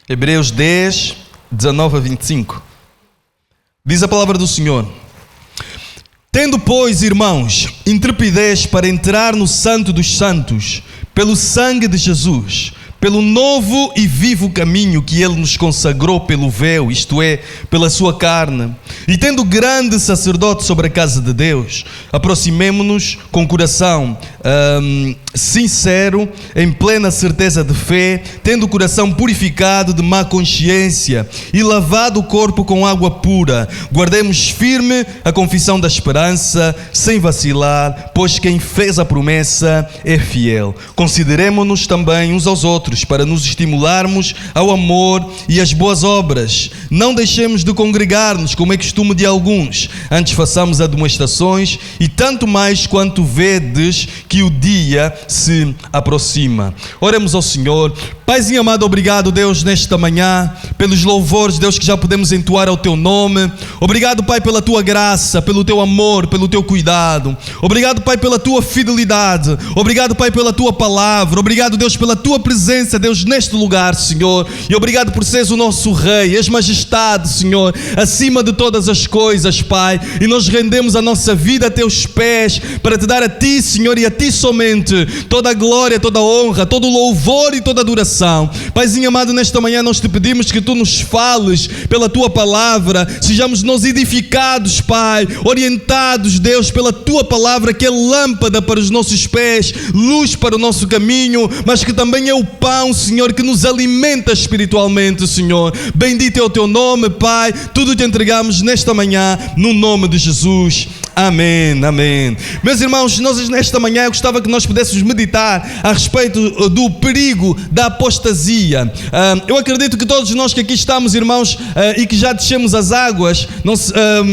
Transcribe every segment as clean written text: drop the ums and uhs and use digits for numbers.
Hebreus 10, 19 a 25. Diz a palavra do Senhor: Tendo, pois, irmãos, intrepidez para entrar no Santo dos Santos, pelo sangue de Jesus, pelo novo e vivo caminho que Ele nos consagrou pelo véu, isto é, pela sua carne, e tendo grande sacerdote sobre a casa de Deus, aproximemo-nos com coração sincero, em plena certeza de fé, tendo o coração purificado de má consciência e lavado o corpo com água pura. Guardemos firme a confissão da esperança, sem vacilar, pois quem fez a promessa é fiel. Consideremo-nos também uns aos outros, para nos estimularmos ao amor e às boas obras. Não deixemos de congregar-nos, como é costume de alguns, antes façamos admoestações, e tanto mais quanto vedes que o dia se aproxima. Oremos ao Senhor. Paizinho amado, obrigado, Deus, nesta manhã, pelos louvores, Deus, que já podemos entoar ao Teu nome. Obrigado, Pai, pela Tua graça, pelo Teu amor, pelo Teu cuidado. Obrigado, Pai, pela Tua fidelidade. Obrigado, Pai, pela Tua palavra. Obrigado, Deus, pela Tua presença, Deus, neste lugar, Senhor. E obrigado por seres o nosso Rei, és majestade, Senhor, acima de todas as coisas, Pai. E nós rendemos a nossa vida a Teus pés, para Te dar a Ti, Senhor, e a Ti somente toda a glória, toda a honra, todo o louvor e toda a adoração. Paizinho amado, nesta manhã nós Te pedimos que Tu nos fales pela Tua palavra, sejamos nós edificados, Pai, orientados, Deus, pela Tua palavra, que é lâmpada para os nossos pés, luz para o nosso caminho, mas que também é o pão, Senhor, que nos alimenta espiritualmente, Senhor. Bendito é o Teu nome, Pai. Tudo Te entregamos nesta manhã, no nome de Jesus. Amém, amém. Meus irmãos, nós nesta manhã eu gostava que nós pudéssemos meditar a respeito do perigo da apostasia. Eu acredito que todos nós que aqui estamos, irmãos, e que já descemos as águas,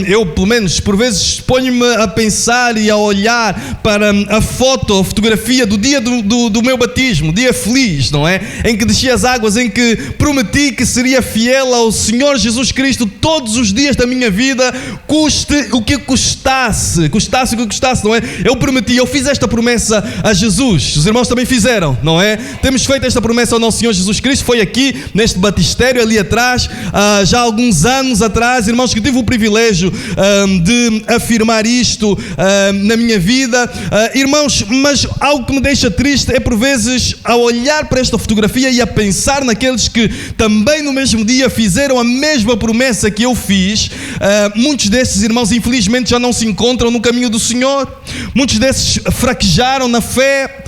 eu pelo menos por vezes ponho-me a pensar e a olhar para a fotografia do dia do meu batismo, dia feliz, não é? Em que desci as águas, em que prometi que seria fiel ao Senhor Jesus Cristo todos os dias da minha vida, custe o que custasse, não é? Eu prometi, eu fiz esta promessa a Jesus. Os irmãos também fizeram, não é? Temos feito esta promessa ao nosso Senhor Jesus Cristo. Foi aqui, neste batistério, ali atrás, já há alguns anos atrás, irmãos, que tive o privilégio de afirmar isto na minha vida. Irmãos, mas algo que me deixa triste é por vezes a olhar para esta fotografia e a pensar naqueles que também no mesmo dia fizeram a mesma promessa que eu fiz. Muitos desses irmãos infelizmente já não se encontram no caminho do Senhor. Muitos desses fraquejaram na fé,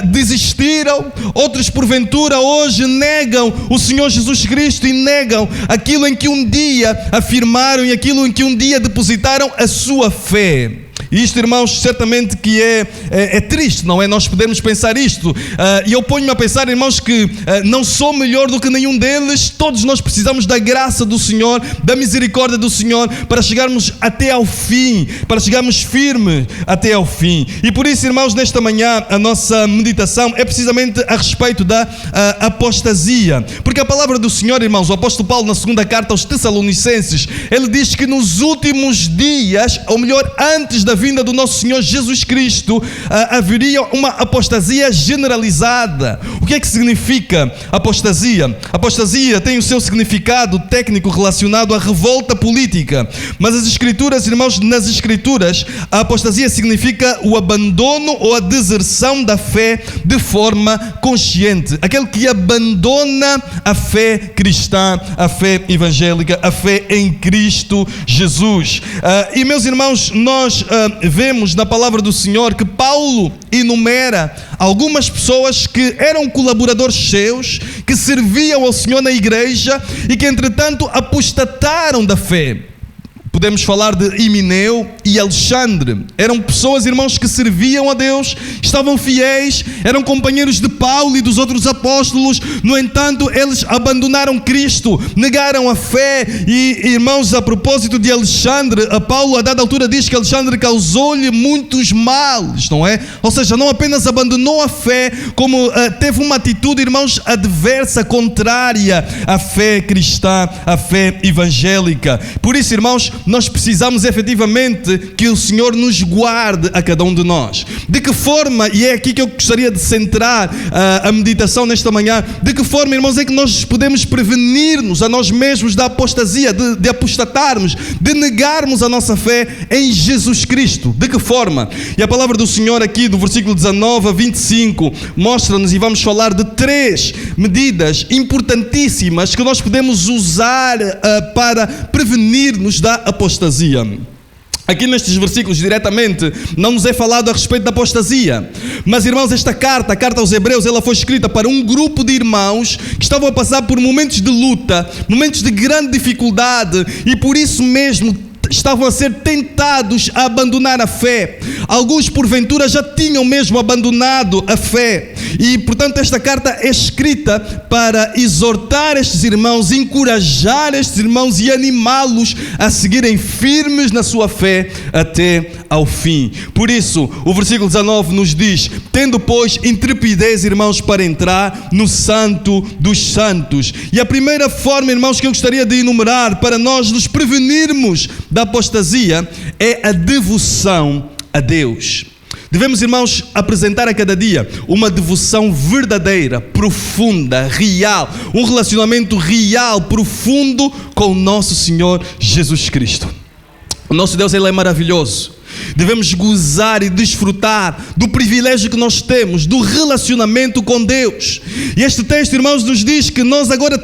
desistiram. Outros porventura hoje negam o Senhor Jesus Cristo e negam aquilo em que um dia afirmaram e aquilo em que um dia depositaram a sua fé. E isto, irmãos, certamente que é triste, não é? Nós podemos pensar isto. E eu ponho-me a pensar, irmãos, que não sou melhor do que nenhum deles. Todos nós precisamos da graça do Senhor, da misericórdia do Senhor, para chegarmos até ao fim, para chegarmos firmes até ao fim. E por isso, irmãos, nesta manhã a nossa meditação é precisamente a respeito da apostasia. Porque a palavra do Senhor, irmãos, o apóstolo Paulo, na segunda carta aos Tessalonicenses, ele diz que nos últimos dias, ou melhor, antes da vinda do nosso Senhor Jesus Cristo, haveria uma apostasia generalizada. O que é que significa apostasia? Apostasia tem o seu significado técnico relacionado à revolta política. Mas as Escrituras, irmãos, nas Escrituras, a apostasia significa o abandono ou a deserção da fé de forma consciente. Aquele que abandona a fé cristã, a fé evangélica, a fé em Cristo Jesus. E meus irmãos, nós vemos na palavra do Senhor que Paulo enumera algumas pessoas que eram colaboradores seus, que serviam ao Senhor na igreja e que entretanto apostataram da fé. Podemos falar de Himeneu e Alexandre. Eram pessoas, irmãos, que serviam a Deus, estavam fiéis, eram companheiros de Paulo e dos outros apóstolos. No entanto, eles abandonaram Cristo, negaram a fé. E, irmãos, a propósito de Alexandre, a Paulo, a dada altura, diz que Alexandre causou-lhe muitos males, não é? Ou seja, não apenas abandonou a fé, como teve uma atitude, irmãos, adversa, contrária à fé cristã, à fé evangélica. Por isso, irmãos, nós precisamos efetivamente que o Senhor nos guarde a cada um de nós. De que forma, e é aqui que eu gostaria de centrar a meditação nesta manhã, de que forma, irmãos, é que nós podemos prevenir-nos a nós mesmos da apostasia, de apostatarmos, de negarmos a nossa fé em Jesus Cristo? De que forma? E a palavra do Senhor aqui do versículo 19 a 25 mostra-nos, e vamos falar de 3 medidas importantíssimas que nós podemos usar para prevenir-nos da apostasia. Aqui nestes versículos diretamente não nos é falado a respeito da apostasia, mas, irmãos, esta carta, a carta aos Hebreus, ela foi escrita para um grupo de irmãos que estavam a passar por momentos de luta, momentos de grande dificuldade, e por isso mesmo estavam a ser tentados a abandonar a fé. Alguns, porventura, já tinham mesmo abandonado a fé. E, portanto, esta carta é escrita para exortar estes irmãos, encorajar estes irmãos e animá-los a seguirem firmes na sua fé até ao fim. Por isso, o versículo 19 nos diz: tendo, pois, intrepidez, irmãos, para entrar no Santo dos Santos. E a primeira forma, irmãos, que eu gostaria de enumerar para nós nos prevenirmos da apostasia é a devoção a Deus. Devemos, irmãos, apresentar a cada dia uma devoção verdadeira, profunda, real, um relacionamento real, profundo com o nosso Senhor Jesus Cristo. O nosso Deus, Ele é maravilhoso. Devemos gozar e desfrutar do privilégio que nós temos, do relacionamento com Deus. E este texto, irmãos, nos diz que nós agora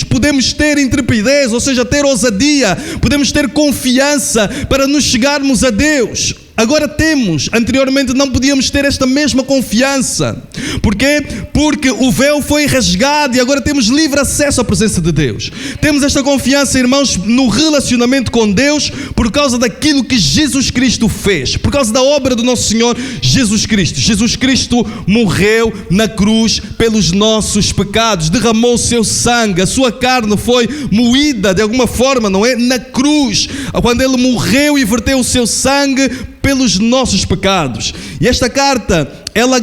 podemos ter intrepidez, ou seja, ter ousadia, podemos ter confiança para nos chegarmos a Deus. Agora temos, anteriormente não podíamos ter esta mesma confiança. Porquê? Porque o véu foi rasgado e agora temos livre acesso à presença de Deus. Temos esta confiança, irmãos, no relacionamento com Deus por causa daquilo que Jesus Cristo fez, por causa da obra do nosso Senhor Jesus Cristo. Jesus Cristo morreu na cruz pelos nossos pecados, derramou o seu sangue, a sua carne foi moída de alguma forma, não é? Na cruz, quando Ele morreu e verteu o seu sangue pelos nossos pecados. E esta carta, ela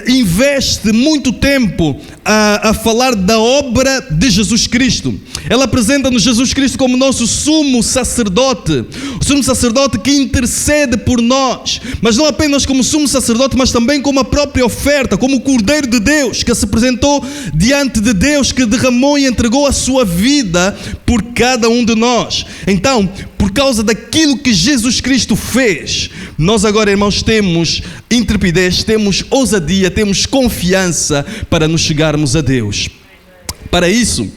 investe muito tempo a falar da obra de Jesus Cristo. Ela apresenta-nos Jesus Cristo como nosso sumo sacerdote, o sumo sacerdote que intercede por nós, mas não apenas como sumo sacerdote, mas também como a própria oferta, como o Cordeiro de Deus, que se apresentou diante de Deus, que derramou e entregou a sua vida por cada um de nós. Então, por causa daquilo que Jesus Cristo fez, nós agora, irmãos, temos intrepidez, temos ousadia, temos confiança para nos chegarmos a Deus. Para isso,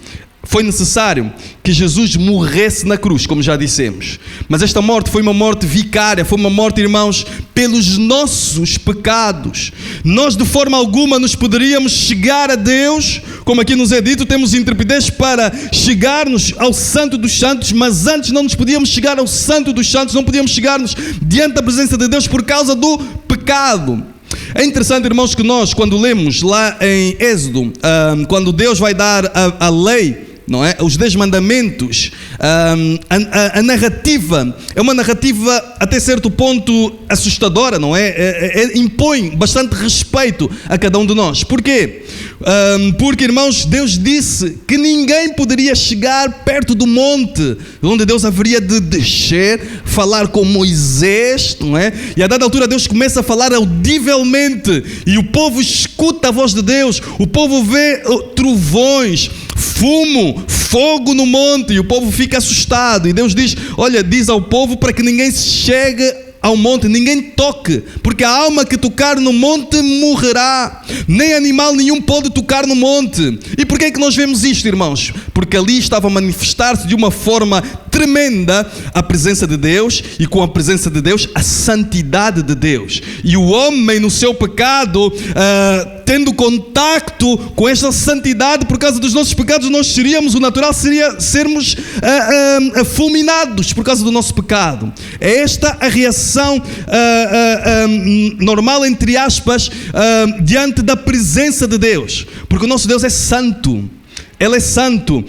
foi necessário que Jesus morresse na cruz, como já dissemos. Mas esta morte foi uma morte vicária, foi uma morte, irmãos, pelos nossos pecados. Nós de forma alguma nos poderíamos chegar a Deus, como aqui nos é dito, temos intrepidez para chegarmos ao Santo dos Santos, mas antes não nos podíamos chegar ao Santo dos Santos, não podíamos chegar-nos diante da presença de Deus por causa do pecado. É interessante, irmãos, que nós, quando lemos lá em Êxodo, quando Deus vai dar a lei, não é? Os 10 mandamentos, a narrativa é uma narrativa até certo ponto assustadora, não é? Impõe bastante respeito a cada um de nós. Porquê? Porque, irmãos, Deus disse que ninguém poderia chegar perto do monte onde Deus haveria de descer, falar com Moisés, não é? E a dada altura Deus começa a falar audivelmente e o povo escuta a voz de Deus, o povo vê trovões, fumo, fogo no monte, e o povo fica assustado, e Deus diz: olha, diz ao povo para que ninguém se chegue ao monte, ninguém toque, porque a alma que tocar no monte morrerá, nem animal nenhum pode tocar no monte. E porquê é que nós vemos isto, irmãos? Porque ali estava a manifestar-se de uma forma tremenda a presença de Deus, e com a presença de Deus, a santidade de Deus. E o homem no seu pecado, tendo contacto com esta santidade, por causa dos nossos pecados, nós seríamos, o natural seria sermos fulminados por causa do nosso pecado. É esta a reação normal, entre aspas, diante da presença de Deus, porque o nosso Deus é santo. Ele é santo,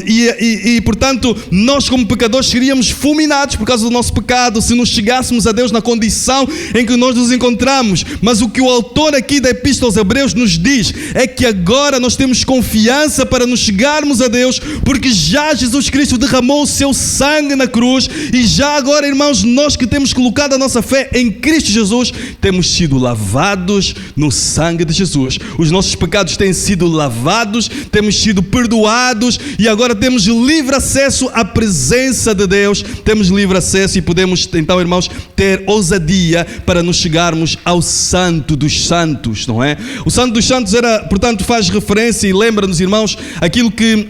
e portanto nós como pecadores seríamos fulminados por causa do nosso pecado se nos chegássemos a Deus na condição em que nós nos encontramos. Mas o que o autor aqui da Epístola aos Hebreus nos diz é que agora nós temos confiança para nos chegarmos a Deus, porque já Jesus Cristo derramou o seu sangue na cruz, e já agora, irmãos, nós que temos colocado a nossa fé em Cristo Jesus, temos sido lavados no sangue de Jesus. Os nossos pecados têm sido lavados, temos sido perdoados, e agora temos livre acesso à presença de Deus. Temos livre acesso e podemos então, irmãos, ter ousadia para nos chegarmos ao Santo dos Santos, não é? O Santo dos Santos portanto, faz referência e lembra-nos, irmãos, aquilo que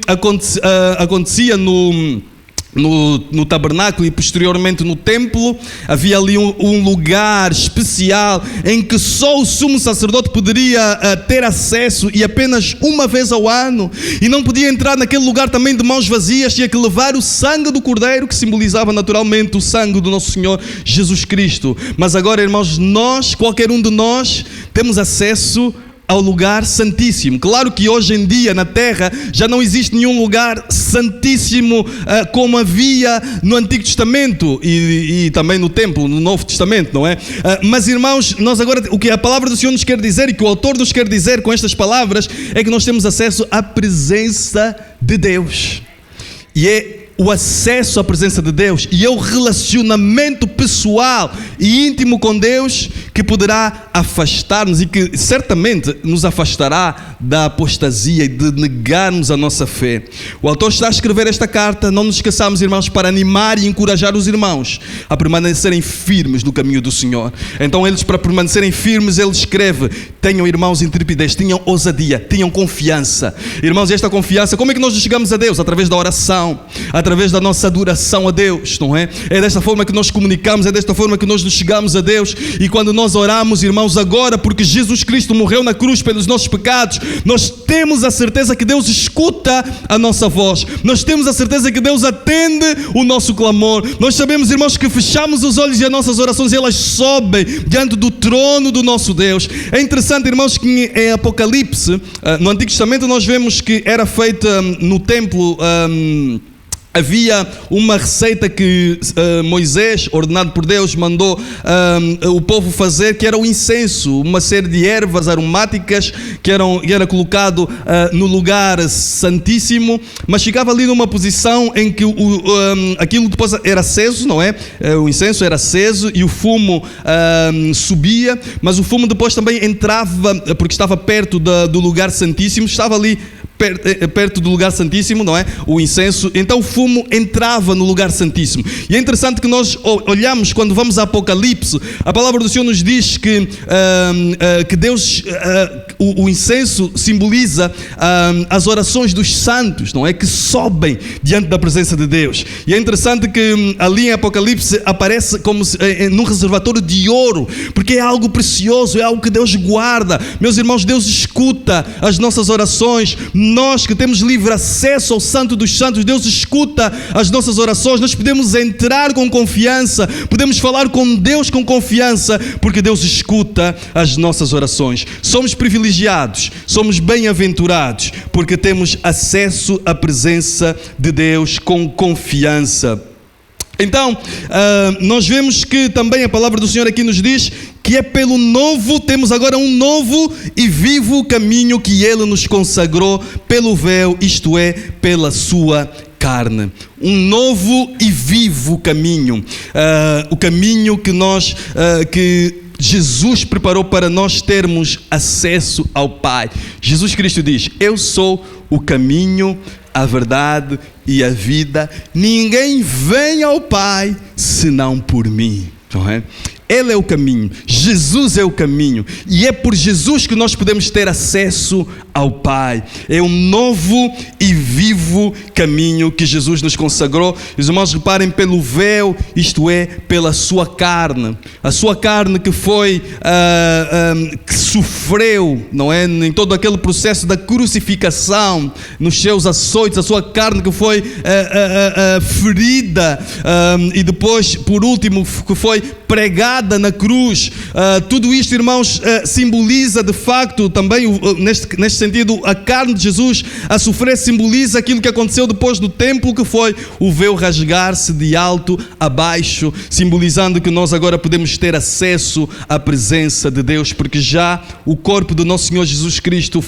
acontecia no tabernáculo e posteriormente no templo. Havia ali um lugar especial em que só o sumo sacerdote poderia ter acesso, e apenas uma vez ao ano, e não podia entrar naquele lugar também de mãos vazias. Tinha que levar o sangue do cordeiro, que simbolizava naturalmente o sangue do nosso Senhor Jesus Cristo. Mas agora, irmãos, qualquer um de nós, temos acesso ao lugar santíssimo. Claro que hoje em dia na terra já não existe nenhum lugar santíssimo como havia no Antigo Testamento e também no Templo, no Novo Testamento, não é? Mas, irmãos, nós agora, o que a palavra do Senhor nos quer dizer, e que o autor nos quer dizer com estas palavras, é que nós temos acesso à presença de Deus. E é o acesso à presença de Deus e é o relacionamento pessoal e íntimo com Deus que poderá afastar-nos, e que certamente nos afastará da apostasia e de negarmos a nossa fé. O autor está a escrever esta carta, não nos esqueçamos, irmãos, para animar e encorajar os irmãos a permanecerem firmes no caminho do Senhor. Então eles, para permanecerem firmes, ele escreve: tenham, irmãos, intrepidez, tenham ousadia, tenham confiança. Irmãos, esta confiança, como é que nós nos chegamos a Deus? Através da oração, através da nossa adoração a Deus, não é? É desta forma que nós comunicamos, é desta forma que nós nos chegamos a Deus. E quando nós oramos, irmãos, agora, porque Jesus Cristo morreu na cruz pelos nossos pecados, nós temos a certeza que Deus escuta a nossa voz, nós temos a certeza que Deus atende o nosso clamor. Nós sabemos, irmãos, que fechamos os olhos e as nossas orações, elas sobem diante do trono do nosso Deus. É interessante, irmãos, que em Apocalipse, no Antigo Testamento, nós vemos que era feita no templo, havia uma receita que Moisés, ordenado por Deus, mandou o povo fazer, que era o incenso, uma série de ervas aromáticas que era colocado no lugar santíssimo, mas ficava ali numa posição em que aquilo depois era aceso, não é? O incenso era aceso e o fumo subia, mas o fumo depois também entrava, porque estava perto do lugar santíssimo, estava ali perto do lugar santíssimo, não é? O incenso, então o fumo entrava no lugar santíssimo. E é interessante que nós olhamos, quando vamos a Apocalipse, a palavra do Senhor nos diz que Deus, o incenso simboliza as orações dos santos, não é? Que sobem diante da presença de Deus. E é interessante que ali em Apocalipse aparece como num reservatório de ouro, porque é algo precioso, é algo que Deus guarda. Meus irmãos, Deus escuta as nossas orações. Nós que temos livre acesso ao Santo dos Santos, Deus escuta as nossas orações. Nós podemos entrar com confiança, podemos falar com Deus com confiança, porque Deus escuta as nossas orações. Somos privilegiados, somos bem-aventurados, porque temos acesso à presença de Deus com confiança. Então, nós vemos que também a palavra do Senhor aqui nos diz que é pelo novo, temos agora um novo e vivo caminho que Ele nos consagrou pelo véu, isto é, pela sua carne. Um novo e vivo caminho, o caminho que Jesus preparou para nós termos acesso ao Pai. Jesus Cristo diz: eu sou o caminho, a verdade e a vida. Ninguém vem ao Pai senão por mim. Não é? Ele é o caminho, Jesus é o caminho, e é por Jesus que nós podemos ter acesso ao Pai. É um novo e vivo caminho que Jesus nos consagrou. Os irmãos, reparem, pelo véu, isto é, pela sua carne. A sua carne que foi, que sofreu, não é? Em todo aquele processo da crucificação, nos seus açoites, a sua carne que foi ferida, e depois, por último, que foi pregada pregada na cruz. Tudo isto, irmãos, simboliza de facto também, neste sentido, a carne de Jesus a sofrer simboliza aquilo que aconteceu depois do templo, que foi o véu rasgar-se de alto a baixo, simbolizando que nós agora podemos ter acesso à presença de Deus, porque já o corpo do nosso Senhor Jesus Cristo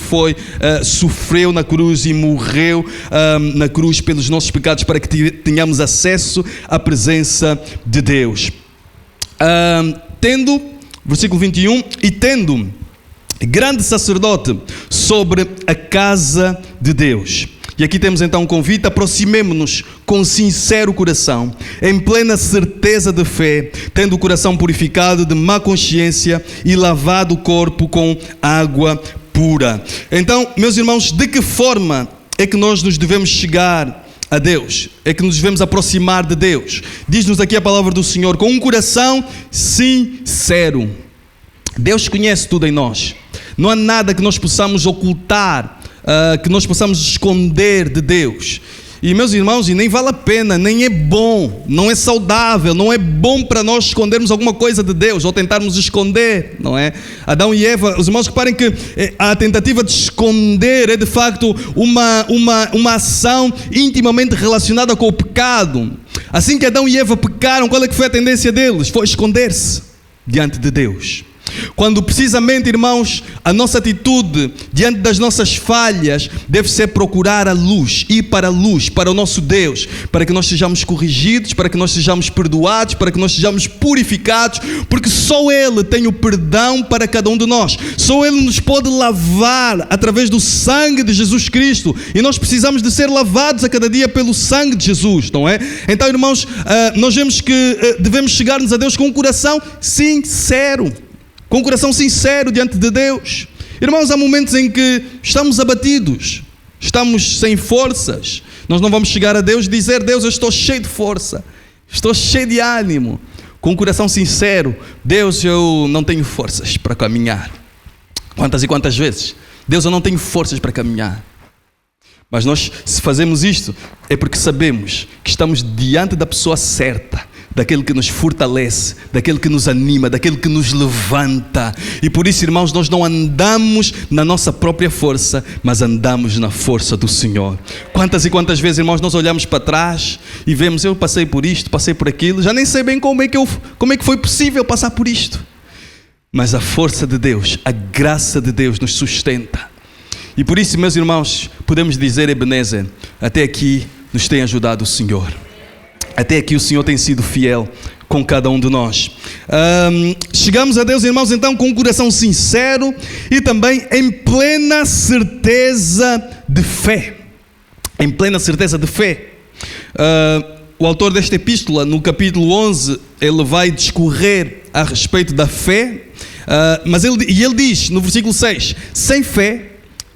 sofreu na cruz e morreu na cruz pelos nossos pecados, para que tenhamos acesso à presença de Deus. Versículo 21, e tendo grande sacerdote sobre a casa de Deus. E aqui temos então um convite: aproximemo-nos com sincero coração, em plena certeza de fé, tendo o coração purificado de má consciência e lavado o corpo com água pura. Então, meus irmãos, de que forma é que nós nos devemos chegar a Deus? É que nos devemos aproximar de Deus? Diz-nos aqui a palavra do Senhor: com um coração sincero. Deus conhece tudo em nós. Não há nada que nós possamos ocultar, que nós possamos esconder de Deus. E, meus irmãos, e nem vale a pena, nem é bom, não é saudável, não é bom para nós escondermos alguma coisa de Deus, ou tentarmos esconder, não é? Adão e Eva, os irmãos reparem que a tentativa de esconder é de facto uma ação intimamente relacionada com o pecado. Assim que Adão e Eva pecaram, qual é que foi a tendência deles? Foi esconder-se diante de Deus. Quando precisamente, irmãos, a nossa atitude diante das nossas falhas deve ser procurar a luz, ir para a luz, para o nosso Deus, para que nós sejamos corrigidos, para que nós sejamos perdoados, para que nós sejamos purificados, porque só Ele tem o perdão para cada um de nós. Só Ele nos pode lavar através do sangue de Jesus Cristo, e nós precisamos de ser lavados a cada dia pelo sangue de Jesus, não é? Então, irmãos, nós vemos que devemos chegar-nos a Deus com um coração sincero. Com um coração sincero diante de Deus. Irmãos, há momentos em que estamos abatidos, estamos sem forças. Nós não vamos chegar a Deus e dizer: Deus, eu estou cheio de força, estou cheio de ânimo. Com um coração sincero: Deus, eu não tenho forças para caminhar. Quantas e quantas vezes? Deus, eu não tenho forças para caminhar. Mas nós, se fazemos isto, é porque sabemos que estamos diante da pessoa certa, daquele que nos fortalece, daquele que nos anima, daquele que nos levanta. E por isso, irmãos, nós não andamos na nossa própria força, mas andamos na força do Senhor. Quantas e quantas vezes, irmãos, nós olhamos para trás e vemos: eu passei por isto, passei por aquilo, já nem sei bem como é que foi possível passar por isto. Mas a força de Deus, a graça de Deus nos sustenta. E por isso, meus irmãos, podemos dizer: Ebenezer, até aqui nos tem ajudado o Senhor. Até aqui o Senhor tem sido fiel com cada um de nós. Chegamos a Deus, irmãos, então com um coração sincero e também em plena certeza de fé. Em plena certeza de fé. O autor desta epístola, no capítulo 11, ele vai discorrer a respeito da fé, mas ele diz no versículo 6: sem fé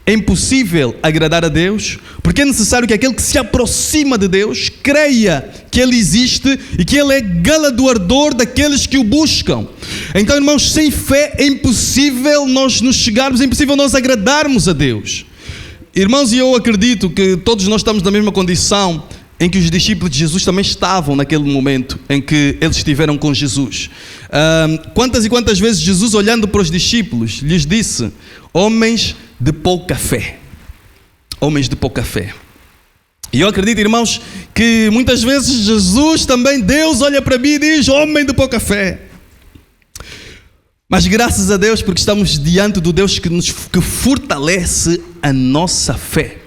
é impossível agradar a Deus, porque é necessário que aquele que se aproxima de Deus creia que Ele existe e que Ele é galardoador daqueles que o buscam. Então, irmãos, sem fé é impossível nós nos chegarmos, é impossível nós agradarmos a Deus. Irmãos, e eu acredito que todos nós estamos na mesma condição em que os discípulos de Jesus também estavam naquele momento em que eles estiveram com Jesus. Quantas e quantas vezes Jesus, olhando para os discípulos, lhes disse: homens de pouca fé. Homens de pouca fé. E eu acredito, irmãos, que muitas vezes Jesus também, Deus olha para mim e diz: homem de pouca fé. Mas graças a Deus, porque estamos diante do Deus que fortalece a nossa fé.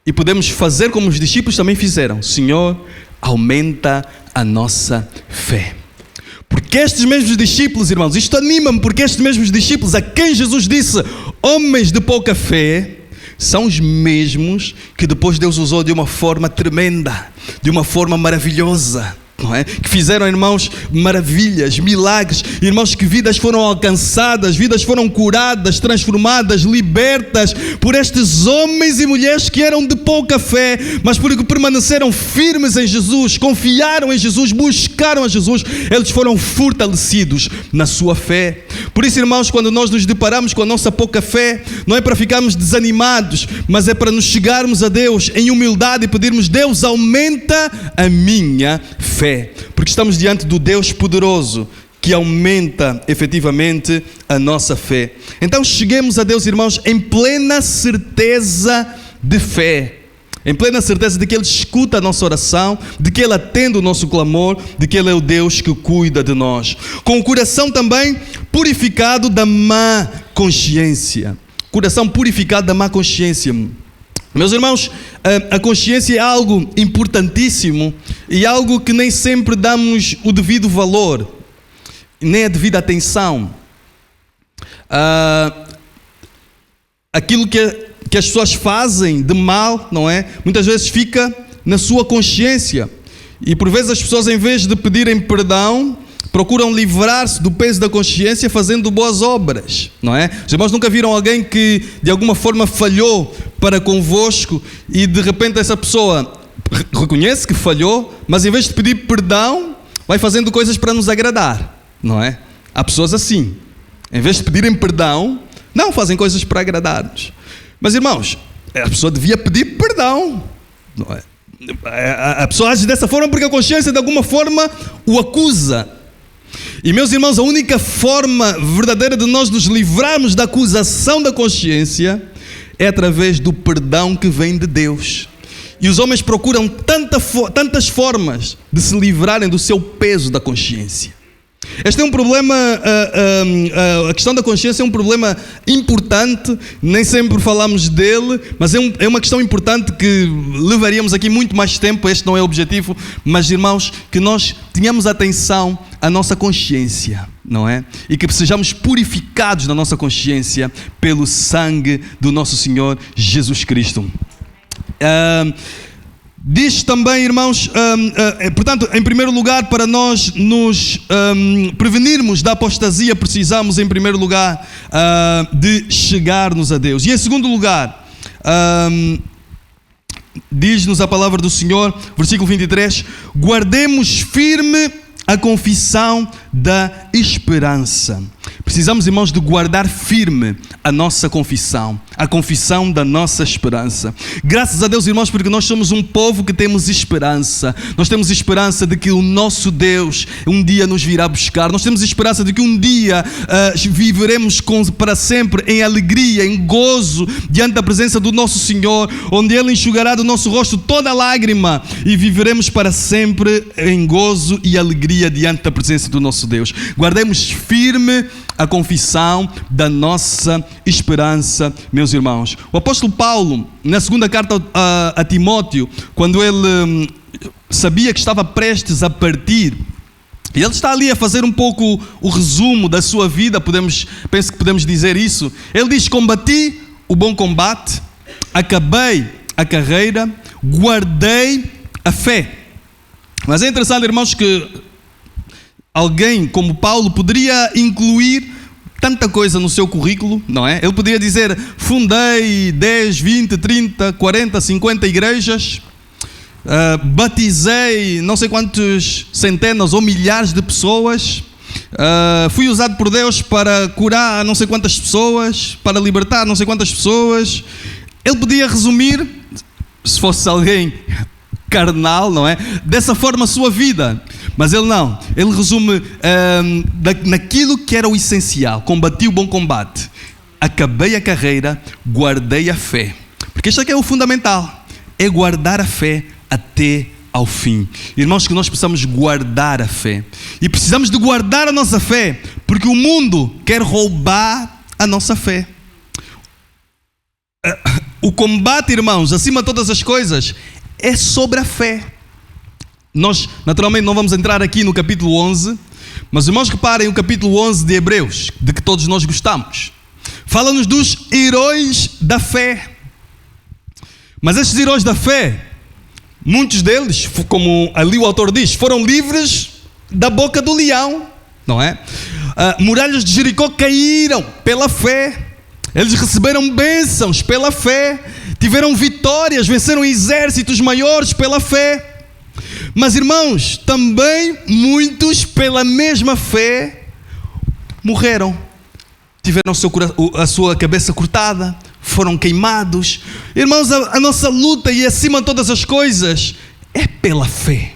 E podemos fazer como os discípulos também fizeram: Senhor, aumenta a nossa fé. Porque estes mesmos discípulos, irmãos, isto anima-me, porque estes mesmos discípulos a quem Jesus disse homens de pouca fé, são os mesmos que depois Deus usou de uma forma tremenda, de uma forma maravilhosa. Não é? Que fizeram, irmãos, maravilhas, milagres, irmãos, que vidas foram alcançadas, vidas foram curadas, transformadas, libertas por estes homens e mulheres que eram de pouca fé, mas porque permaneceram firmes em Jesus, confiaram em Jesus, buscaram a Jesus, eles foram fortalecidos na sua fé. Por isso, irmãos, quando nós nos deparamos com a nossa pouca fé, não é para ficarmos desanimados, mas é para nos chegarmos a Deus em humildade e pedirmos: Deus, aumenta a minha fé. fé, porque estamos diante do Deus poderoso que aumenta efetivamente a nossa fé. Então cheguemos a Deus, irmãos, em plena certeza de fé, em plena certeza de que Ele escuta a nossa oração, de que Ele atende o nosso clamor, de que Ele é o Deus que cuida de nós. Com o coração também purificado da má consciência. Coração purificado da má consciência. Meus irmãos, a consciência é algo importantíssimo e algo que nem sempre damos o devido valor, nem a devida atenção. Aquilo que as pessoas fazem de mal, não é? Muitas vezes fica na sua consciência. E por vezes as pessoas, em vez de pedirem perdão, procuram livrar-se do peso da consciência fazendo boas obras, não é? Os irmãos nunca viram alguém que de alguma forma falhou para convosco e de repente essa pessoa reconhece que falhou, mas em vez de pedir perdão, vai fazendo coisas para nos agradar, não é? Há pessoas assim, em vez de pedirem perdão, não fazem coisas para agradar-nos. Mas irmãos, a pessoa devia pedir perdão, não é? A pessoa age dessa forma porque a consciência de alguma forma o acusa. E meus irmãos, a única forma verdadeira de nós nos livrarmos da acusação da consciência é através do perdão que vem de Deus. E os homens procuram tantas formas de se livrarem do seu peso da consciência. Este é um problema, a questão da consciência é um problema importante, nem sempre falamos dele, mas é uma questão importante que levaríamos aqui muito mais tempo, este não é o objetivo, mas irmãos, que nós tenhamos atenção à nossa consciência, não é? E que sejamos purificados na nossa consciência pelo sangue do nosso Senhor Jesus Cristo. Diz também, irmãos, portanto, em primeiro lugar, para nós nos prevenirmos da apostasia, precisamos, em primeiro lugar, de chegar-nos a Deus. E em segundo lugar, diz-nos a palavra do Senhor, versículo 23, guardemos firme a confissão da esperança. Precisamos, irmãos, de guardar firme a nossa confissão, a confissão da nossa esperança. Graças a Deus, irmãos, porque nós somos um povo que temos esperança. Nós temos esperança de que o nosso Deus um dia nos virá buscar. Nós temos esperança de que um dia viveremos para sempre em alegria, em gozo, diante da presença do nosso Senhor, onde Ele enxugará do nosso rosto toda lágrima e viveremos para sempre em gozo e alegria diante da presença do nosso Deus. Guardemos firme a confissão da nossa esperança, meus irmãos. O apóstolo Paulo, na segunda carta a Timóteo, quando ele sabia que estava prestes a partir, e ele está ali a fazer um pouco o resumo da sua vida, penso que podemos dizer isso. Ele diz: combati o bom combate, acabei a carreira, guardei a fé. Mas é interessante, irmãos, que alguém como Paulo poderia incluir tanta coisa no seu currículo, não é? Ele poderia dizer: fundei 10, 20, 30, 40, 50 igrejas, batizei não sei quantas centenas ou milhares de pessoas, fui usado por Deus para curar não sei quantas pessoas, para libertar não sei quantas pessoas. Ele podia resumir, se fosse alguém carnal, não é? Dessa forma a sua vida. Mas ele não. Ele resume naquilo que era o essencial. Combati o bom combate, acabei a carreira, guardei a fé. Porque isto aqui é o fundamental. É guardar a fé até ao fim. Irmãos, que nós precisamos guardar a fé. E precisamos de guardar a nossa fé, porque o mundo quer roubar a nossa fé. O combate, irmãos, acima de todas as coisas, é sobre a fé. Nós, naturalmente, não vamos entrar aqui no capítulo 11, mas irmãos, reparem o capítulo 11 de Hebreus, de que todos nós gostamos. Fala-nos dos heróis da fé. Mas estes heróis da fé, muitos deles, como ali o autor diz, foram livres da boca do leão, não é? Muralhas de Jericó caíram pela fé. Eles receberam bênçãos pela fé, tiveram vitórias, venceram exércitos maiores pela fé. Mas irmãos, também muitos pela mesma fé morreram, tiveram a sua cabeça cortada, foram queimados. Irmãos, a nossa luta, e acima de todas as coisas, é pela fé.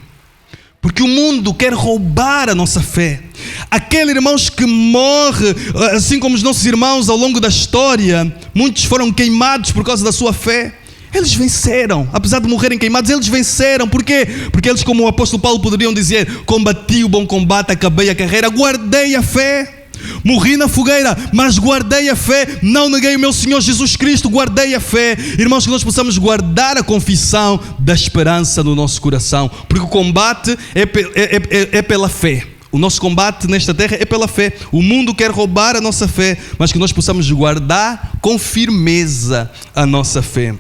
Porque o mundo quer roubar a nossa fé. Aquele, irmãos, que morre, assim como os nossos irmãos ao longo da história, muitos foram queimados por causa da sua fé. Eles venceram, apesar de morrerem queimados, eles venceram. Por quê? Porque eles, como o apóstolo Paulo, poderiam dizer: combati o bom combate, acabei a carreira, guardei a fé. Morri na fogueira, mas guardei a fé. Não neguei o meu Senhor Jesus Cristo, guardei a fé. Irmãos, que nós possamos guardar a confissão da esperança no nosso coração, porque o combate é pela fé. O nosso combate nesta terra é pela fé. O mundo quer roubar a nossa fé, mas que nós possamos guardar com firmeza a nossa fé.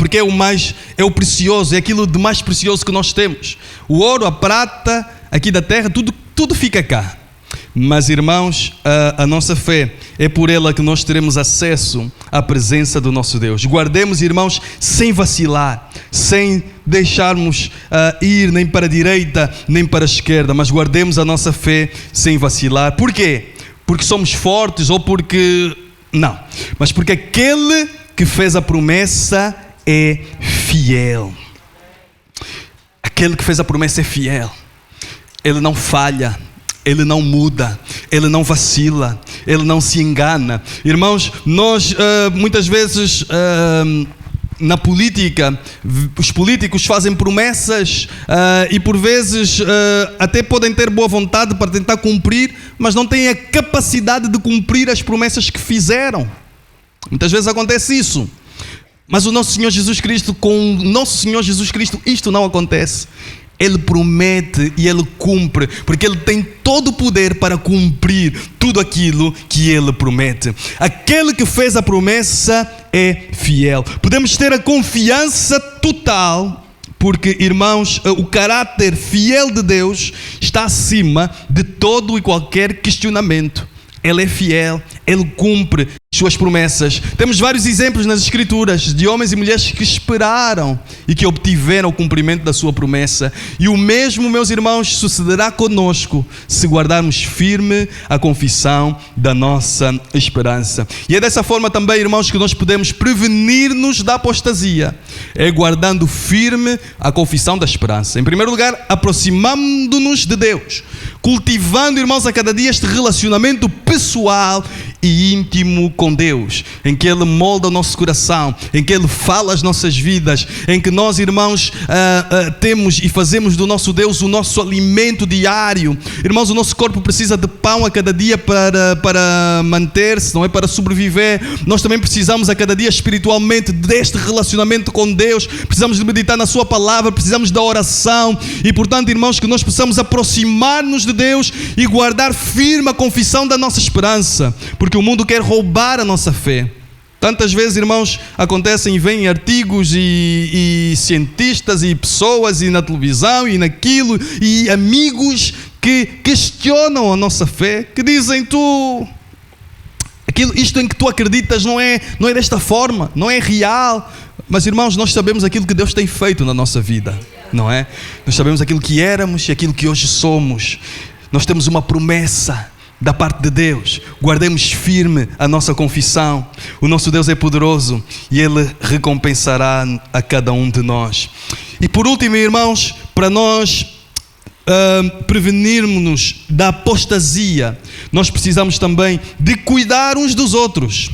Porque é o precioso, é aquilo de mais precioso que nós temos. O ouro, a prata aqui da terra, tudo fica cá. Mas, irmãos, a nossa fé, é por ela que nós teremos acesso à presença do nosso Deus. Guardemos, irmãos, sem vacilar, sem deixarmos ir nem para a direita, nem para a esquerda, mas guardemos a nossa fé sem vacilar. Por quê? Porque somos fortes ou porque... Não, mas porque aquele que fez a promessa é fiel. Aquele que fez a promessa é fiel. Ele não falha. Ele não muda, Ele não vacila, Ele não se engana. Irmãos, nós muitas vezes na política, os políticos fazem promessas e por vezes até podem ter boa vontade para tentar cumprir, mas não têm a capacidade de cumprir as promessas que fizeram. Muitas vezes acontece isso. Mas o nosso Senhor Jesus Cristo, com o nosso Senhor Jesus Cristo, isto não acontece. Ele promete e Ele cumpre, porque Ele tem todo o poder para cumprir tudo aquilo que Ele promete. Aquele que fez a promessa é fiel. Podemos ter a confiança total, porque, irmãos, o caráter fiel de Deus está acima de todo e qualquer questionamento. Ele é fiel, Ele cumpre suas promessas. Temos vários exemplos nas Escrituras de homens e mulheres que esperaram e que obtiveram o cumprimento da sua promessa. E o mesmo, meus irmãos, sucederá conosco se guardarmos firme a confissão da nossa esperança. E é dessa forma também, irmãos, que nós podemos prevenir-nos da apostasia. É guardando firme a confissão da esperança. Em primeiro lugar, aproximando-nos de Deus, cultivando, irmãos, a cada dia este relacionamento pessoal e íntimo com Deus, em que Ele molda o nosso coração, em que Ele fala as nossas vidas, em que nós, irmãos, temos e fazemos do nosso Deus o nosso alimento diário. Irmãos, o nosso corpo precisa de pão a cada dia para manter-se, não é? Para sobreviver. Nós também precisamos a cada dia espiritualmente deste relacionamento com Deus. Precisamos de meditar na Sua palavra, precisamos da oração e, portanto, irmãos, que nós possamos aproximar-nos de Deus e guardar firme a confissão da nossa esperança, porque o mundo quer roubar a nossa fé. Tantas vezes, irmãos, acontecem e vêm artigos e cientistas e pessoas e na televisão e naquilo e amigos que questionam a nossa fé, que dizem: isto em que tu acreditas não é desta forma, não é real. Mas, irmãos, nós sabemos aquilo que Deus tem feito na nossa vida, não é? Nós sabemos aquilo que éramos e aquilo que hoje somos. Nós temos uma promessa da parte de Deus. Guardemos firme a nossa confissão. O nosso Deus é poderoso e Ele recompensará a cada um de nós. E por último, irmãos, para nós prevenirmos-nos da apostasia, nós precisamos também de cuidar uns dos outros.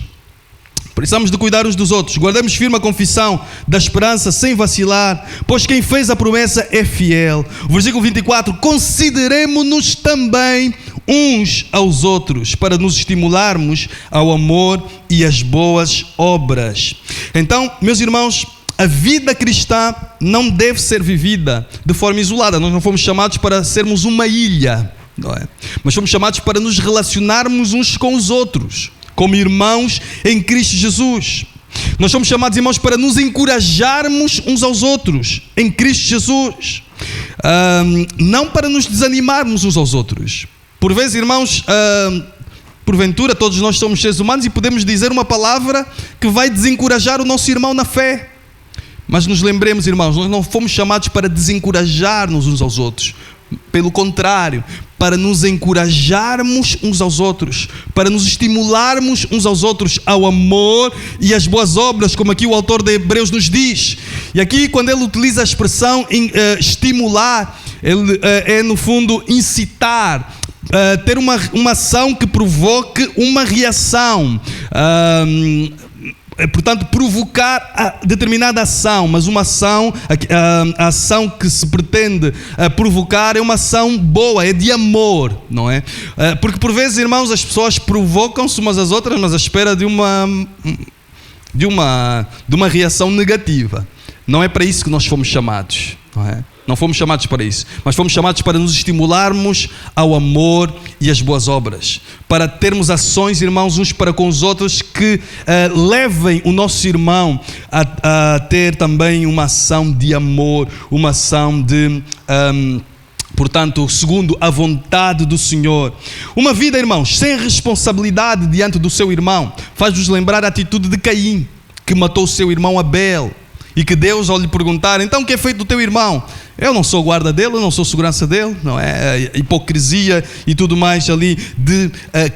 Precisamos de cuidar uns dos outros. Guardemos firme a confissão da esperança sem vacilar, pois quem fez a promessa é fiel. O versículo 24: consideremo-nos também uns aos outros para nos estimularmos ao amor e às boas obras. Então, meus irmãos, a vida cristã não deve ser vivida de forma isolada. Nós não fomos chamados para sermos uma ilha, não é? Mas fomos chamados para nos relacionarmos uns com os outros, como irmãos em Cristo Jesus. Nós somos chamados, irmãos, para nos encorajarmos uns aos outros em Cristo Jesus, não para nos desanimarmos uns aos outros. Por vezes, irmãos, porventura todos nós somos seres humanos e podemos dizer uma palavra que vai desencorajar o nosso irmão na fé. Mas nos lembremos, irmãos, nós não fomos chamados para desencorajar-nos uns aos outros. Pelo contrário, para nos encorajarmos uns aos outros, para nos estimularmos uns aos outros ao amor e às boas obras, como aqui o autor de Hebreus nos diz. E aqui, quando ele utiliza a expressão estimular, Ele é no fundo incitar, ter uma ação que provoque uma reação. Portanto, provocar a determinada ação, mas uma ação, a ação que se pretende provocar é uma ação boa, é de amor, não é? Porque por vezes, irmãos, as pessoas provocam-se umas às outras, mas à espera de uma reação negativa. Não é para isso que nós fomos chamados, não é? Não fomos chamados para isso, mas fomos chamados para nos estimularmos ao amor e às boas obras, para termos ações, irmãos, uns para com os outros que levem o nosso irmão a ter também uma ação de amor, uma ação de... portanto, segundo a vontade do Senhor. Uma vida, irmãos, sem responsabilidade diante do seu irmão, faz-nos lembrar a atitude de Caim, que matou o seu irmão Abel. E que Deus, ao lhe perguntar, então o que é feito do teu irmão? Eu não sou guarda dele, eu não sou segurança dele, não é? A hipocrisia e tudo mais ali de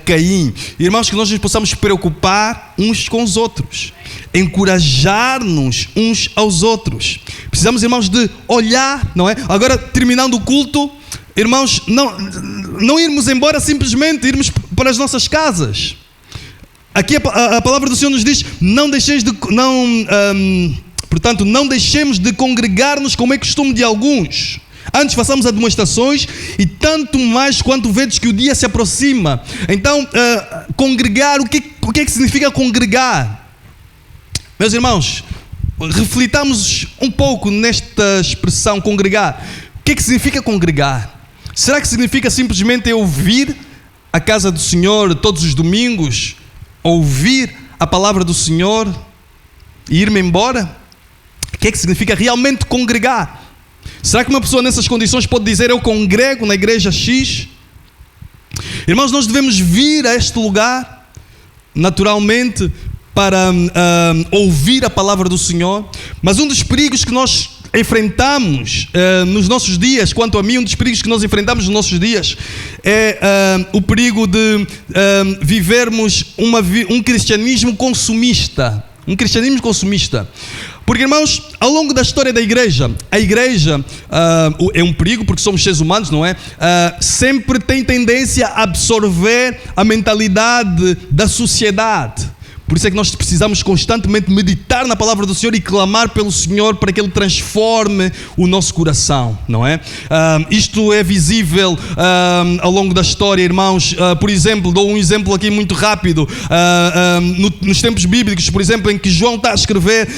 Caim. Irmãos, que nós nos possamos preocupar uns com os outros, encorajar-nos uns aos outros. Precisamos, irmãos, de olhar, não é? Agora, terminando o culto, irmãos, não irmos embora simplesmente, irmos para as nossas casas. Aqui a palavra do Senhor nos diz, portanto, não deixemos de congregar-nos como é costume de alguns. Antes façamos admoestações e tanto mais quanto vedes que o dia se aproxima. Então, congregar, o que é que significa congregar? Meus irmãos, reflitamos um pouco nesta expressão congregar. O que é que significa congregar? Será que significa simplesmente eu vir à casa do Senhor todos os domingos, ouvir a palavra do Senhor e ir-me embora? O que é que significa realmente congregar? Será que uma pessoa nessas condições pode dizer eu congrego na igreja X? Irmãos, nós devemos vir a este lugar naturalmente para ouvir a palavra do Senhor, mas um dos perigos que nós enfrentamos nos nossos dias, quanto a mim, um dos perigos que nós enfrentamos nos nossos dias é o perigo de vivermos um cristianismo consumista. Um cristianismo consumista. Porque, irmãos, ao longo da história da igreja, a igreja é um perigo porque somos seres humanos, não é? Sempre tem tendência a absorver a mentalidade da sociedade. Por isso é que nós precisamos constantemente meditar na palavra do Senhor e clamar pelo Senhor para que Ele transforme o nosso coração, não é? Isto é visível ao longo da história, irmãos. Por exemplo, dou um exemplo aqui muito rápido. Nos tempos bíblicos, por exemplo, em que João está a escrever,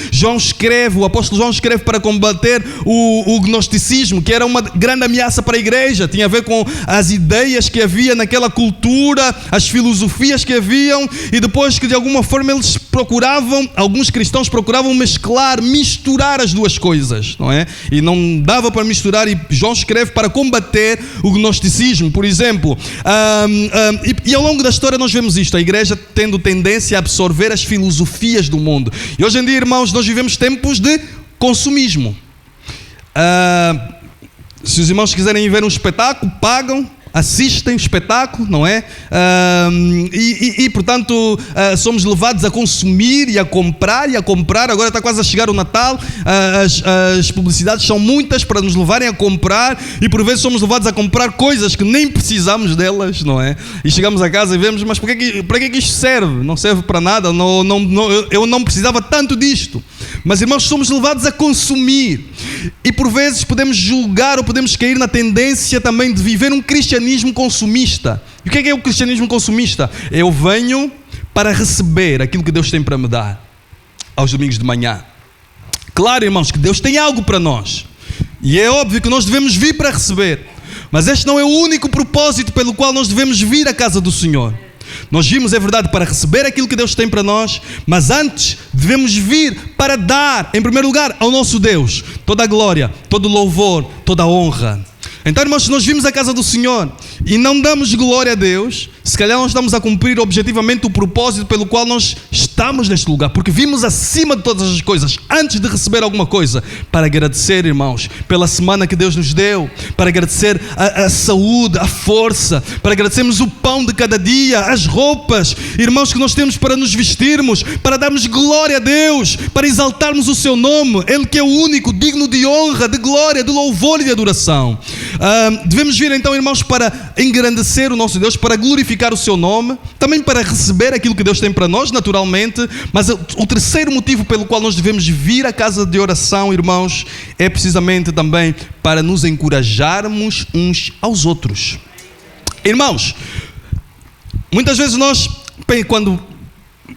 o apóstolo João escreve para combater o gnosticismo, que era uma grande ameaça para a igreja. Tinha a ver com as ideias que havia naquela cultura, as filosofias que haviam, e depois que de alguma forma alguns cristãos procuravam misturar as duas coisas, não é? E não dava para misturar, e João escreve para combater o gnosticismo, por exemplo. E ao longo da história nós vemos isto, a igreja tendo tendência a absorver as filosofias do mundo. E hoje em dia, irmãos, nós vivemos tempos de consumismo. Se os irmãos quiserem ir ver um espetáculo, pagam, assistem o espetáculo, não é? Portanto, somos levados a consumir e a comprar. Agora está quase a chegar o Natal, as publicidades são muitas para nos levarem a comprar, e por vezes somos levados a comprar coisas que nem precisamos delas, não é? E chegamos a casa e vemos, mas para que isto serve? Não serve para nada, eu não precisava tanto disto. Mas, irmãos, somos levados a consumir, e por vezes podemos julgar ou podemos cair na tendência também de viver um cristianismo consumista. E o que é o cristianismo consumista? Eu venho para receber aquilo que Deus tem para me dar aos domingos de manhã. Claro, irmãos, que Deus tem algo para nós, e é óbvio que nós devemos vir para receber, mas este não é o único propósito pelo qual nós devemos vir à casa do Senhor. Nós vimos, é verdade, para receber aquilo que Deus tem para nós, mas antes devemos vir para dar, em primeiro lugar, ao nosso Deus toda a glória, todo o louvor, toda a honra. Então, irmãos, se nós vimos a casa do Senhor e não damos glória a Deus, se calhar não estamos a cumprir objetivamente o propósito pelo qual nós estamos neste lugar, porque vimos acima de todas as coisas, antes de receber alguma coisa, para agradecer, irmãos, pela semana que Deus nos deu, para agradecer a saúde, a força, para agradecermos o pão de cada dia, as roupas, irmãos, que nós temos para nos vestirmos, para darmos glória a Deus, para exaltarmos o seu nome, Ele que é o único, digno de honra, de glória, de louvor e de adoração. Devemos vir então, irmãos, para engrandecer o nosso Deus, para glorificar o seu nome, também para receber aquilo que Deus tem para nós, naturalmente. Mas o terceiro motivo pelo qual nós devemos vir à casa de oração, irmãos, é precisamente também para nos encorajarmos uns aos outros. Irmãos, muitas vezes nós, quando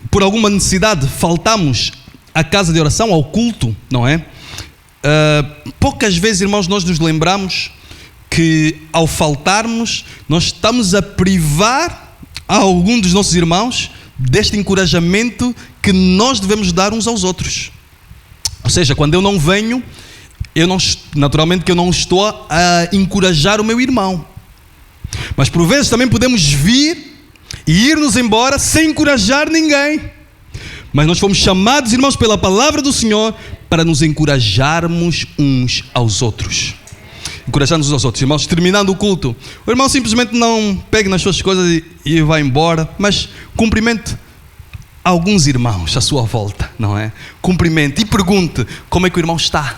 por alguma necessidade faltamos à casa de oração, ao culto, não é? Poucas vezes, irmãos, nós nos lembramos que ao faltarmos, nós estamos a privar a algum dos nossos irmãos deste encorajamento que nós devemos dar uns aos outros. Ou seja, quando eu não venho, naturalmente que eu não estou a encorajar o meu irmão. Mas por vezes também podemos vir e ir-nos embora sem encorajar ninguém. Mas nós fomos chamados, irmãos, pela palavra do Senhor para nos encorajarmos uns aos outros. Encorajar-nos uns aos outros. Irmãos, terminando o culto, o irmão simplesmente não pegue nas suas coisas e vai embora, mas cumprimente alguns irmãos à sua volta, não é? Cumprimente e pergunte como é que o irmão está.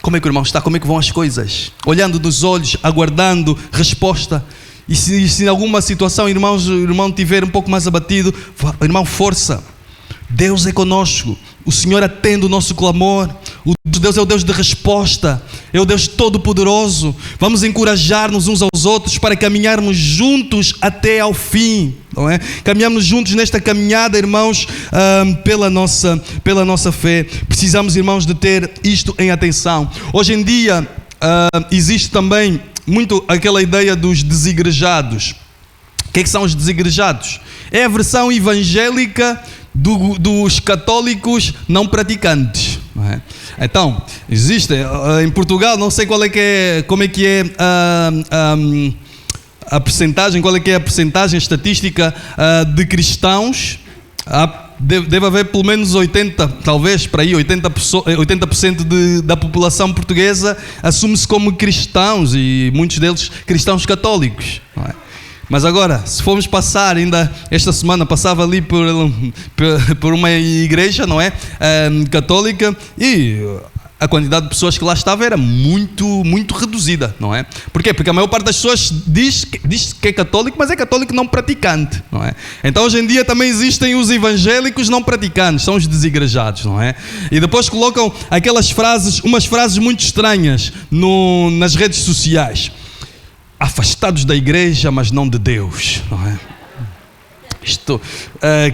Como é que o irmão está? Como é que vão as coisas? Olhando nos olhos, aguardando resposta. E se em alguma situação, irmãos, o irmão estiver um pouco mais abatido, irmão, força. Deus é conosco. O Senhor atende o nosso clamor. O Deus é o Deus de resposta. É o Deus todo-poderoso. Vamos encorajar-nos uns aos outros para caminharmos juntos até ao fim, não é? Caminhamos juntos nesta caminhada, irmãos, pela nossa fé. Precisamos, irmãos, de ter isto em atenção. Hoje em dia existe também muito aquela ideia dos desigrejados. O que são os desigrejados? É a versão evangélica dos católicos não praticantes, não é? Então, existe em Portugal, não sei como é que é a percentagem, qual é que é a percentagem estatística de cristãos. Deve haver pelo menos 80, talvez para aí 80% da população portuguesa assume-se como cristãos, e muitos deles cristãos católicos, não é? Mas agora, se formos passar, ainda esta semana passava ali por uma igreja, não é? Católica, e a quantidade de pessoas que lá estava era muito, muito reduzida, não é? Porquê? Porque a maior parte das pessoas diz que é católico, mas é católico não praticante, não é? Então hoje em dia também existem os evangélicos não praticantes, são os desigrejados, não é? E depois colocam aquelas frases, umas frases muito estranhas nas redes sociais. Afastados da igreja, mas não de Deus, não é? Isto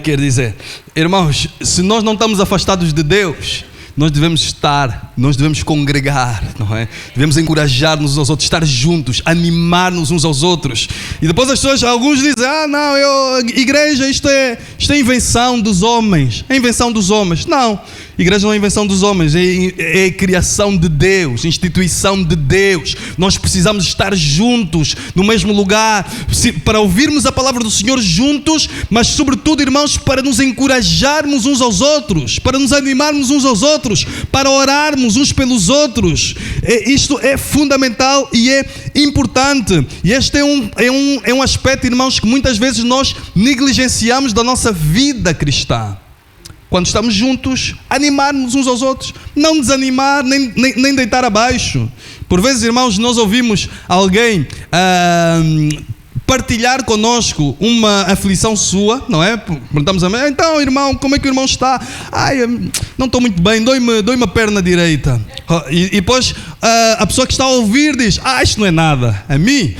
quer dizer, irmãos, se nós não estamos afastados de Deus, nós devemos congregar, não é? Devemos encorajar-nos uns aos outros, estar juntos, animar-nos uns aos outros. E depois alguns dizem, igreja, isto é invenção dos homens. É invenção dos homens. Não, igreja não é invenção dos homens, é criação de Deus, instituição de Deus. Nós precisamos estar juntos, no mesmo lugar, para ouvirmos a palavra do Senhor juntos, mas sobretudo, irmãos, para nos encorajarmos uns aos outros, para nos animarmos uns aos outros, para orarmos uns pelos outros. Isto é fundamental e é importante. E este é um aspecto, irmãos, que muitas vezes nós negligenciamos da nossa vida cristã. Quando estamos juntos, animar-nos uns aos outros, não desanimar, nem deitar abaixo. Por vezes, irmãos, nós ouvimos alguém partilhar conosco uma aflição sua, não é? Perguntamos a mim, então, irmão, como é que o irmão está? Não estou muito bem, dói-me a perna direita. E depois a pessoa que está a ouvir diz, isto não é nada. A mim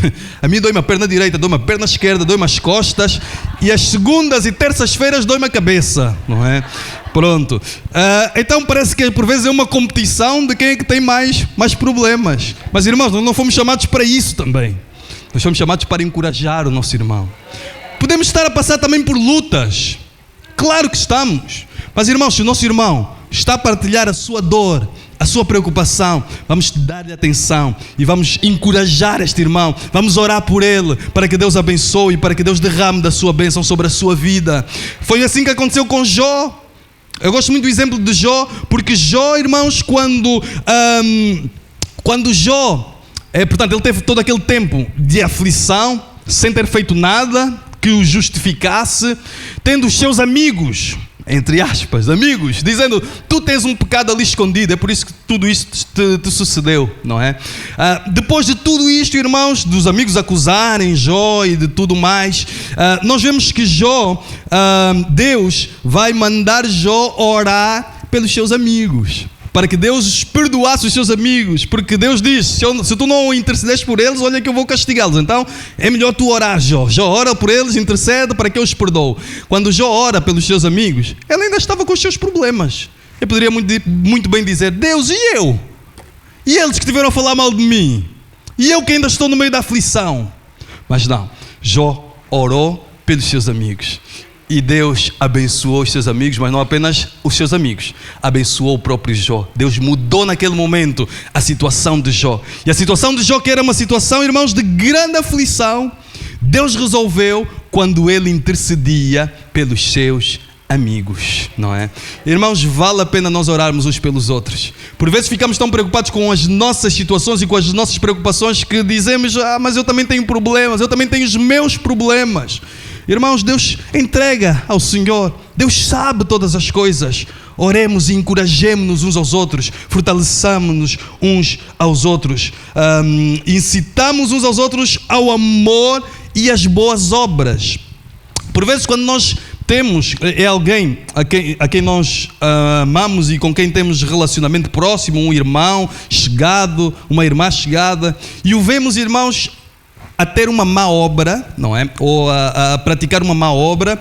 dói-me a perna direita, dói-me a perna esquerda, dói-me as costas, e às segundas e terças-feiras dói-me a cabeça, não é? Pronto. Então parece que por vezes é uma competição de quem é que tem mais problemas. Mas, irmãos, nós não fomos chamados para isso também. Nós somos chamados para encorajar o nosso irmão. Podemos estar a passar também por lutas. Claro que estamos. Mas, irmãos, se o nosso irmão está a partilhar a sua dor, a sua preocupação, vamos dar-lhe atenção e vamos encorajar este irmão. Vamos orar por ele, para que Deus abençoe, para que Deus derrame da sua bênção sobre a sua vida. Foi assim que aconteceu com Jó. Eu gosto muito do exemplo de Jó, porque Jó, irmãos, quando Jó... portanto, ele teve todo aquele tempo de aflição, sem ter feito nada que o justificasse, tendo os seus amigos entre aspas, amigos, dizendo: tu tens um pecado ali escondido, é por isso que tudo isto te sucedeu, não é? Depois de tudo isto, irmãos, dos amigos acusarem Jó e de tudo mais, nós vemos que Jó, Deus vai mandar Jó orar pelos seus amigos, para que Deus perdoasse os seus amigos, porque Deus diz: se tu não intercedes por eles, olha que eu vou castigá-los. Então é melhor tu orar, Jó. Jó ora por eles, intercede para que eu os perdoo. Quando Jó ora pelos seus amigos, ele ainda estava com os seus problemas. Ele poderia muito bem dizer: Deus, e eu? E eles que estiveram a falar mal de mim? E eu que ainda estou no meio da aflição? Mas não, Jó orou pelos seus amigos. E Deus abençoou os seus amigos, mas não apenas os seus amigos, abençoou o próprio Jó. Deus mudou naquele momento a situação de Jó. E a situação de Jó, que era uma situação, irmãos, de grande aflição, Deus resolveu quando ele intercedia pelos seus amigos, não é? Irmãos, vale a pena nós orarmos uns pelos outros. Por vezes ficamos tão preocupados com as nossas situações e com as nossas preocupações que dizemos: mas eu também tenho problemas, eu também tenho os meus problemas. Irmãos, Deus entrega ao Senhor. Deus sabe todas as coisas. Oremos e encorajemos-nos uns aos outros, fortaleçamos-nos uns aos outros, incitamos uns aos outros ao amor e às boas obras. Por vezes, quando nós temos alguém a quem nós amamos e com quem temos relacionamento próximo, um irmão chegado, uma irmã chegada, e o vemos, irmãos, a ter uma má obra, não é? Ou a praticar uma má obra,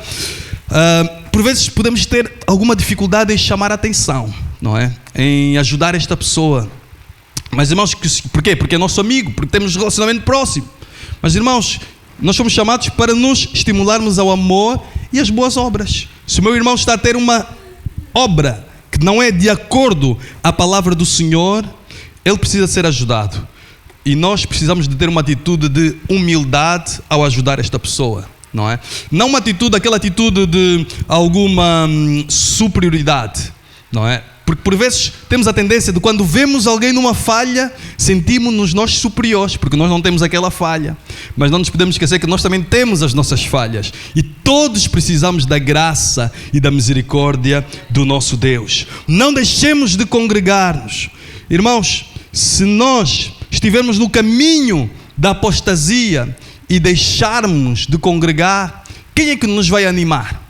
por vezes podemos ter alguma dificuldade em chamar a atenção, não é? Em ajudar esta pessoa. Mas, irmãos, porquê? Porque é nosso amigo, porque temos relacionamento próximo. Mas, irmãos, nós somos chamados para nos estimularmos ao amor e às boas obras. Se o meu irmão está a ter uma obra que não é de acordo à palavra do Senhor, ele precisa ser ajudado. E nós precisamos de ter uma atitude de humildade ao ajudar esta pessoa, não é? Não uma atitude, aquela atitude de alguma superioridade, não é? Porque por vezes temos a tendência de, quando vemos alguém numa falha, sentimos-nos nós superiores, porque nós não temos aquela falha. Mas não nos podemos esquecer que nós também temos as nossas falhas. E todos precisamos da graça e da misericórdia do nosso Deus. Não deixemos de congregar-nos. Irmãos, se nós estivermos no caminho da apostasia e deixarmos de congregar, quem é que nos vai animar?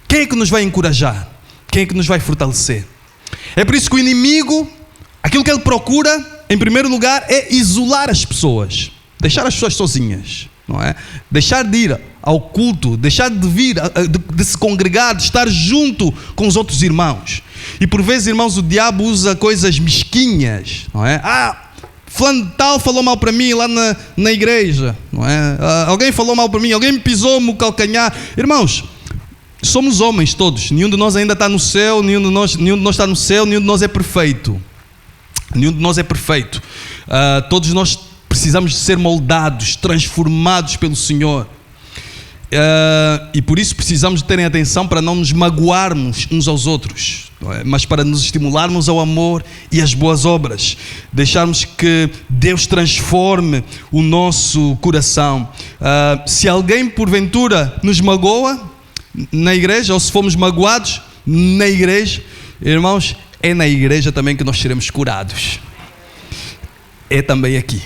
Quem é que nos vai encorajar? Quem é que nos vai fortalecer? É por isso que o inimigo, aquilo que ele procura, em primeiro lugar, é isolar as pessoas, deixar as pessoas sozinhas, não é? Deixar de ir ao culto, deixar de vir, de se congregar, de estar junto com os outros irmãos. E por vezes, irmãos, o diabo usa coisas mesquinhas, não é? Fulano tal falou mal para mim lá na igreja, não é? Alguém falou mal para mim, alguém me pisou-me o calcanhar. Irmãos, somos homens todos, nenhum de nós ainda está no céu, nenhum de nós está no céu, nenhum de nós é perfeito. Nenhum de nós é perfeito. Todos nós precisamos de ser moldados, transformados pelo Senhor. E por isso precisamos de terem atenção para não nos magoarmos uns aos outros, não é? Mas para nos estimularmos ao amor e às boas obras, deixarmos que Deus transforme o nosso coração. Se alguém porventura nos magoa na igreja, ou se fomos magoados na igreja, irmãos, é na igreja também que nós seremos curados. É também aqui,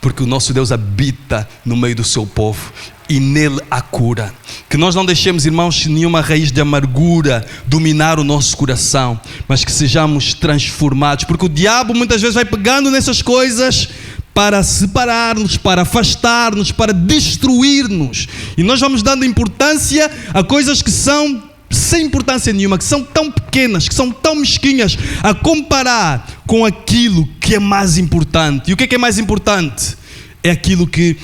porque o nosso Deus habita no meio do seu povo e nele há cura. Que nós não deixemos, irmãos, nenhuma raiz de amargura dominar o nosso coração, mas que sejamos transformados, porque o diabo muitas vezes vai pegando nessas coisas para separar-nos, para afastar-nos, para destruir-nos. E nós vamos dando importância a coisas que são sem importância nenhuma, que são tão pequenas, que são tão mesquinhas, a comparar com aquilo que é mais importante. E o que é mais importante? É aquilo que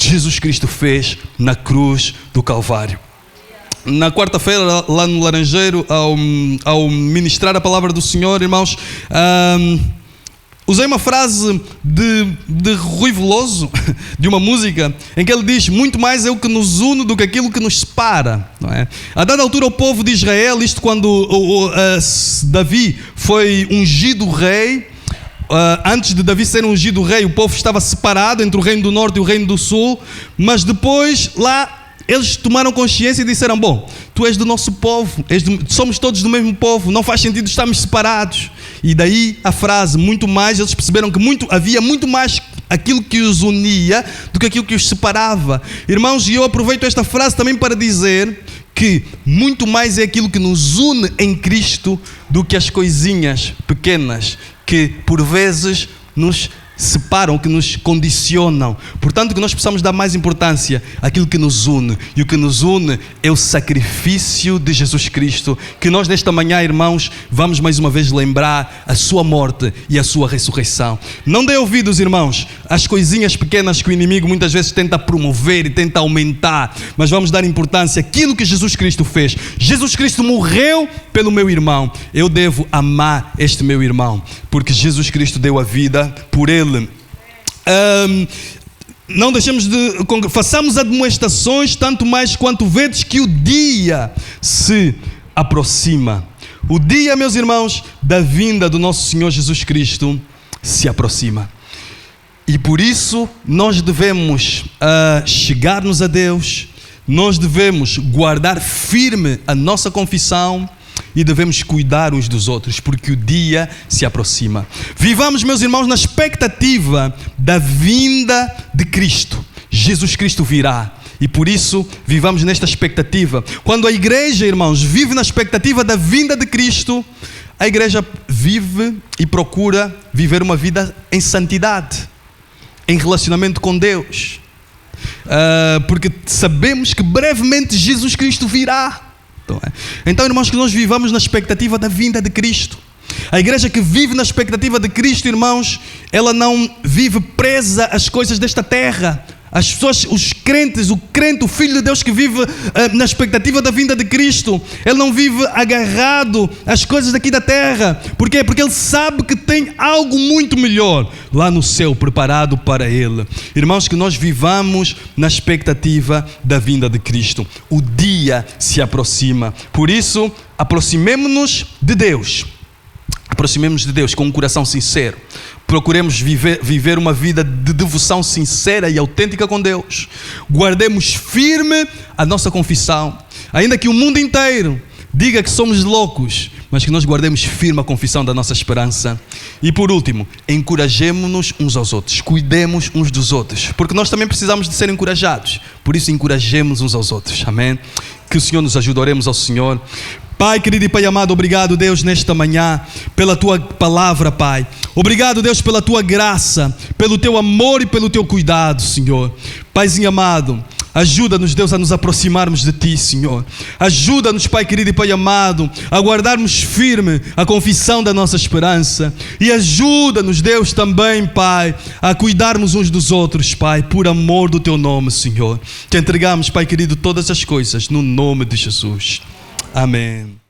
Jesus Cristo fez na cruz do Calvário. Na quarta-feira, lá no Laranjeiro, ao ministrar a palavra do Senhor, irmãos, usei uma frase de Rui Veloso, de uma música, em que ele diz: muito mais é o que nos une do que aquilo que nos separa, não é? A dada altura, o povo de Israel, isto quando Davi foi ungido rei, antes de Davi ser ungido rei, o povo estava separado entre o reino do norte e o reino do sul, mas depois lá eles tomaram consciência e disseram: bom, tu és do nosso povo, somos todos do mesmo povo, não faz sentido estarmos separados. E daí a frase, muito mais, eles perceberam que havia muito mais aquilo que os unia do que aquilo que os separava. Irmãos, e eu aproveito esta frase também para dizer que muito mais é aquilo que nos une em Cristo do que as coisinhas pequenas que por vezes nos separam, que nos condicionam. Portanto, que nós precisamos dar mais importância àquilo que nos une. E o que nos une é o sacrifício de Jesus Cristo, que nós nesta manhã, irmãos, vamos mais uma vez lembrar a sua morte e a sua ressurreição. Não dê ouvidos, irmãos, às coisinhas pequenas que o inimigo muitas vezes tenta promover e tenta aumentar, mas vamos dar importância àquilo que Jesus Cristo fez. Jesus Cristo morreu pelo meu irmão. Eu devo amar este meu irmão, porque Jesus Cristo deu a vida por ele. Não deixemos façamos admoestações, tanto mais quanto vedes que o dia se aproxima. O dia, meus irmãos, da vinda do nosso Senhor Jesus Cristo se aproxima. E por isso nós devemos chegar-nos a Deus, nós devemos guardar firme a nossa confissão e devemos cuidar uns dos outros, porque o dia se aproxima. Vivamos, meus irmãos, na expectativa da vinda de Cristo. Jesus Cristo virá. E por isso, vivamos nesta expectativa. Quando a igreja, irmãos, vive na expectativa da vinda de Cristo, a igreja vive e procura viver uma vida em santidade, em relacionamento com Deus. Porque sabemos que brevemente Jesus Cristo virá. Então, irmãos, que nós vivamos na expectativa da vinda de Cristo. A igreja que vive na expectativa de Cristo, irmãos, ela não vive presa às coisas desta terra. As pessoas, os crentes, o crente, o Filho de Deus que vive na expectativa da vinda de Cristo, ele não vive agarrado às coisas daqui da terra. Por quê? Porque ele sabe que tem algo muito melhor lá no céu preparado para ele. Irmãos, que nós vivamos na expectativa da vinda de Cristo. O dia se aproxima. Por isso, aproximemo-nos de Deus. Aproximemos de Deus com um coração sincero. Procuremos viver uma vida de devoção sincera e autêntica com Deus. Guardemos firme a nossa confissão. Ainda que o mundo inteiro diga que somos loucos, mas que nós guardemos firme a confissão da nossa esperança. E por último, encorajemo-nos uns aos outros. Cuidemos uns dos outros, porque nós também precisamos de ser encorajados. Por isso, encorajemos uns aos outros. Amém? Que o Senhor nos ajude. Oremos ao Senhor. Pai querido e Pai amado, obrigado, Deus, nesta manhã, pela Tua palavra, Pai. Obrigado, Deus, pela Tua graça, pelo Teu amor e pelo Teu cuidado, Senhor. Paizinho amado, ajuda-nos, Deus, a nos aproximarmos de Ti, Senhor. Ajuda-nos, Pai querido e Pai amado, a guardarmos firme a confissão da nossa esperança. E ajuda-nos, Deus, também, Pai, a cuidarmos uns dos outros, Pai, por amor do Teu nome, Senhor. Te entregamos, Pai querido, todas as coisas, no nome de Jesus. Amém.